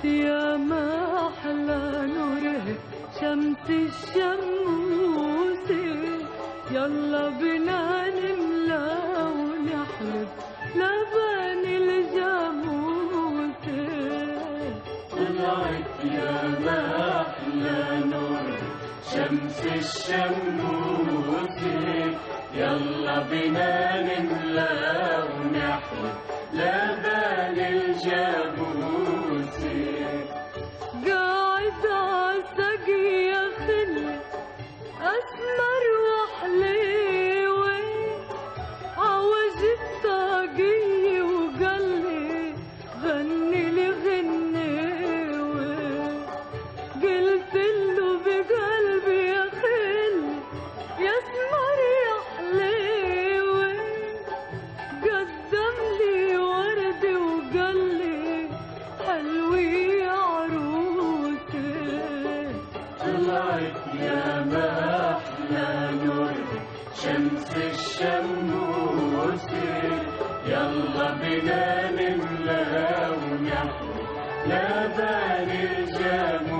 يا ما أحلى نوره شمس الشموس، يلا بنا نملى ونحلب لبن الجاموس. طلعت يا ما أحلى نور شمس الشموس، يلا بنا نملى ونحلب لبن الجاموس. قاعد عالسقي يا خلي أسمر وحليوة، عوج الطاقية وقالي غني لي غنيوة. قلت له بقلبي يا خلي يا اسمر يا حليوة، قدم لي ورد وقالي حلوي يا عروسي. طلعت يا ما أحلى نور شمس الشموس، يلا بنا نملى ونحلب لبن الجاموس.